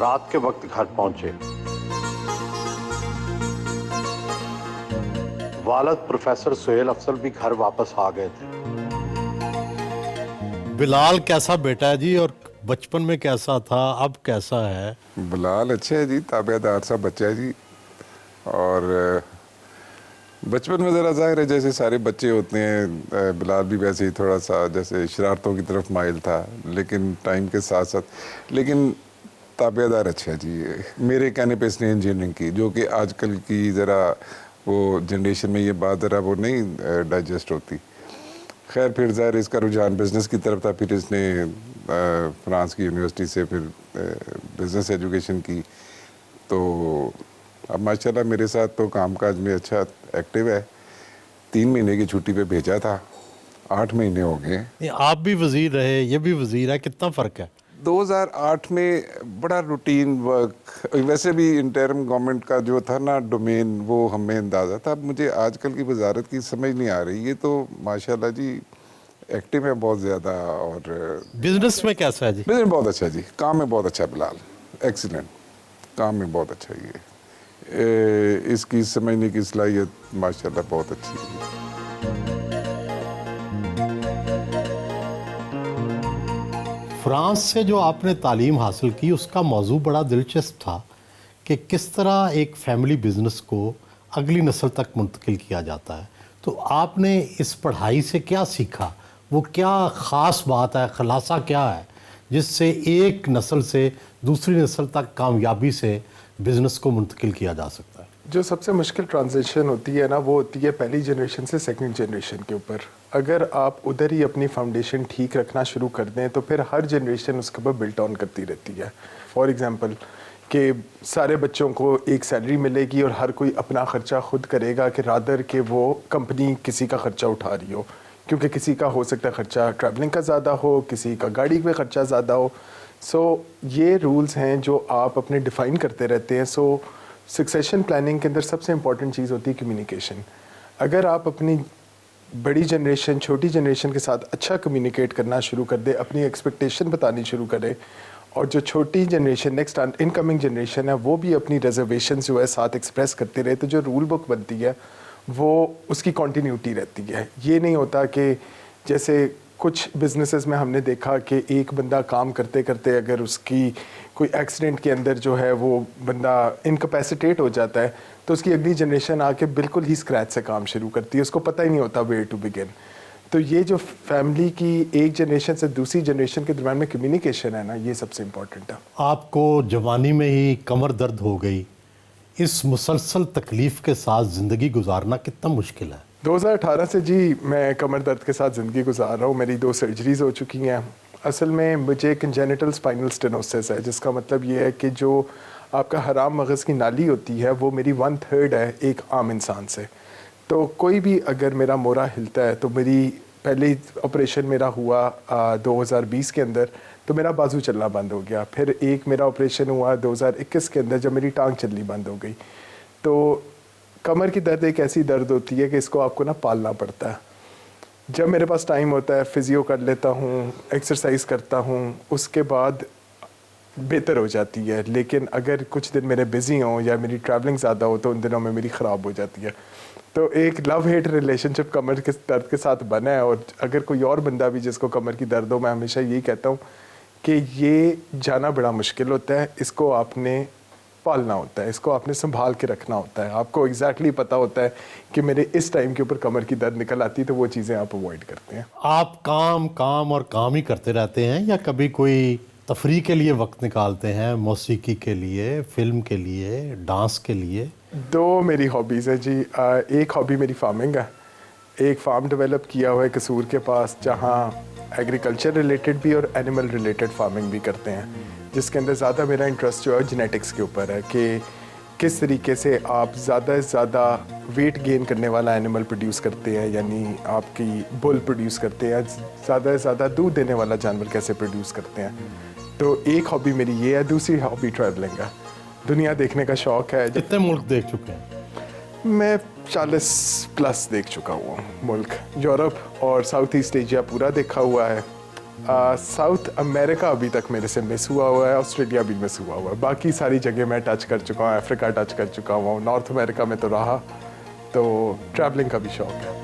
रात के वक्त घर पहुंचे। वालिद प्रोफेसर सुहेल अफजल भी घर वापस आ गए थे। बिलाल कैसा बेटा है जी, और बचपन में कैसा था, अब कैसा है? बिलाल अच्छा है जी, ताबेदार सा बच्चा है जी। और बचपन में ज़रा ज़ाहिर है जैसे सारे बच्चे होते हैं, बिलाल भी वैसे ही थोड़ा सा जैसे शरारतों की तरफ माइल था, लेकिन टाइम के साथ साथ लेकिन ताबेदार अच्छा है जी। मेरे कहने पे इसने इंजीनियरिंग की, जो कि आजकल की ज़रा वो जनरेशन में ये बात ज़रा वो नहीं डाइजेस्ट होती। खैर फिर ज़ाहिर इसका रुझान बिज़नेस की तरफ था, फिर इसने फ्रांस की यूनिवर्सिटी से फिर बिज़नेस एजुकेशन की। तो अब माशाल्लाह मेरे साथ तो कामकाज में अच्छा एक्टिव है। 3 महीने की छुट्टी पे भेजा था, 8 महीने हो गए। ये आप भी वजीर रहे, ये भी वजीर है, कितना फ़र्क है? 2008 में बड़ा रूटीन वर्क, वैसे भी इंटरिम गवर्नमेंट का जो था ना डोमेन, वो हमें अंदाज़ा था। अब मुझे आजकल की वजारत की समझ नहीं आ रही। ये तो माशाल्लाह जी एक्टिव है बहुत ज़्यादा। और बिजनेस में कैसा है जी? बिजनेस बहुत अच्छा जी, काम में बहुत अच्छा बिलाल, एक्सीलेंट, काम में बहुत अच्छा ये इसकी समझने की सलाहियत माशाल्लाह बहुत अच्छी है। फ्रांस से जो आपने तालीम हासिल की, उसका मौजू बड़ा दिलचस्प था कि किस तरह एक फैमिली बिजनेस को अगली नस्ल तक मुंतकिल किया जाता है। तो आपने इस पढ़ाई से क्या सीखा? वो क्या ख़ास बात है, खुलासा क्या है जिससे एक नस्ल से दूसरी नस्ल तक कामयाबी से बिज़नेस को मुंतकिल किया जा सकता है? जो सबसे मुश्किल ट्रांजिशन होती है ना, वो होती है पहली जनरेशन से सेकंड जनरेशन के ऊपर। अगर आप उधर ही अपनी फाउंडेशन ठीक रखना शुरू कर दें तो फिर हर जनरेशन उसके ऊपर बिल्ट ऑन करती रहती है। फॉर एग्जांपल कि सारे बच्चों को एक सैलरी मिलेगी और हर कोई अपना ख़र्चा खुद करेगा, कि रादर कि वो कंपनी किसी का ख़र्चा उठा रही हो, क्योंकि किसी का हो सकता है ख़र्चा ट्रैवलिंग का ज़्यादा हो, किसी का गाड़ी पे ख़र्चा ज़्यादा हो। सो ये रूल्स हैं जो आप अपने डिफ़ाइन करते रहते हैं। सो सक्सेशन प्लानिंग के अंदर सबसे इंपॉर्टेंट चीज़ होती है कम्युनिकेशन। अगर आप अपनी बड़ी जनरेशन छोटी जनरेशन के साथ अच्छा कम्युनिकेट करना शुरू कर दे, अपनी एक्सपेक्टेशन बतानी शुरू करे, और जो छोटी जनरेशन नेक्स्ट इनकमिंग जनरेशन है वो भी अपनी रिजर्वेशन जो है साथ एक्सप्रेस करते रहे, तो जो रूल बुक बनती है वो उसकी कॉन्टीन्यूटी रहती है। ये नहीं होता कि जैसे कुछ बिजनेसेस में हमने देखा कि एक बंदा काम करते करते अगर उसकी कोई एक्सीडेंट के अंदर जो है वो बंदा इनकैपेसिटेट हो जाता है, तो उसकी अगली जनरेशन आके बिल्कुल ही स्क्रैच से काम शुरू करती है, उसको पता ही नहीं होता वेयर टू बिगिन। तो ये जो फैमिली की एक जनरेशन से दूसरी जनरेशन के दरम्यान में कम्युनिकेशन है ना, ये सबसे इम्पोर्टेंट है। आपको जवानी में ही कमर दर्द हो गई, इस मुसलसल तकलीफ़ के साथ ज़िंदगी गुजारना कितना मुश्किल है? 2018 से जी मैं कमर दर्द के साथ ज़िंदगी गुजार रहा हूँ। मेरी 2 सर्जरीज हो चुकी हैं। असल में मुझे कंजेनिटल स्पाइनल स्टेनोसिस है, जिसका मतलब ये है कि जो आपका हराम मगज़ की नाली होती है वो मेरी 1/3 है एक आम इंसान से। तो कोई भी अगर मेरा मोरा हिलता है, तो मेरी पहले ऑपरेशन मेरा हुआ 2020 के अंदर, तो मेरा बाजू चलना बंद हो गया। फिर एक मेरा ऑपरेशन हुआ 2021 के अंदर, जब मेरी टांग चलनी बंद हो गई। तो कमर की दर्द एक ऐसी दर्द होती है कि इसको आपको ना पालना पड़ता है। जब मेरे पास टाइम होता है फिजियो कर लेता हूँ, एक्सरसाइज करता हूँ, उसके बाद बेहतर हो जाती है। लेकिन अगर कुछ दिन मेरे बिज़ी हों या मेरी ट्रैवलिंग ज़्यादा हो तो उन दिनों में मेरी ख़राब हो जाती है। तो एक लव हेट रिलेशनशिप कमर के दर्द के साथ बना है। और अगर कोई और बंदा भी जिसको कमर की दर्द हो, मैं हमेशा यही कहता हूँ कि ये जाना बड़ा मुश्किल होता है, इसको आपने पालना होता है, इसको आपने संभाल के रखना होता है। आपको एग्जैक्टली पता होता है कि मेरे इस टाइम के ऊपर कमर की दर्द निकल आती है, तो वो चीज़ें आप अवॉइड करते हैं। आप काम काम और काम ही करते रहते हैं या कभी कोई तफरीह के लिए वक्त निकालते हैं, मौसीकी के लिए, फिल्म के लिए, डांस के लिए? 2 मेरी हॉबीज़ है जी। एक हॉबी मेरी फार्मिंग है। एक फार्म डेवलप किया हुआ है कसूर के पास, जहाँ एग्रीकल्चर रिलेटेड भी और एनिमल रिलेटेड फार्मिंग भी करते हैं, जिसके अंदर ज़्यादा मेरा इंटरेस्ट जो है जेनेटिक्स के ऊपर है कि किस तरीके से आप ज़्यादा से ज़्यादा वेट गेन करने वाला एनिमल प्रोड्यूस करते हैं, यानी आपकी बुल प्रोड्यूस करते हैं, ज़्यादा से ज़्यादा दूध देने वाला जानवर कैसे प्रोड्यूस करते हैं। तो एक हॉबी मेरी ये है। दूसरी हॉबी ट्रैवलिंग है, दुनिया देखने का शौक़ है। कितने मुल्क देख चुके हैं? मैं 40+ देख चुका हूँ मुल्क। यूरोप और साउथ ईस्ट एशिया पूरा देखा हुआ है। साउथ अमेरिका अभी तक मेरे से मिस हुआ हुआ है, ऑस्ट्रेलिया भी मिस हुआ हुआ है, बाकी सारी जगह मैं टच कर चुका हूँ, अफ्रीका टच कर चुका हूँ, नॉर्थ अमेरिका में तो रहा, तो ट्रैवलिंग का भी शौक है।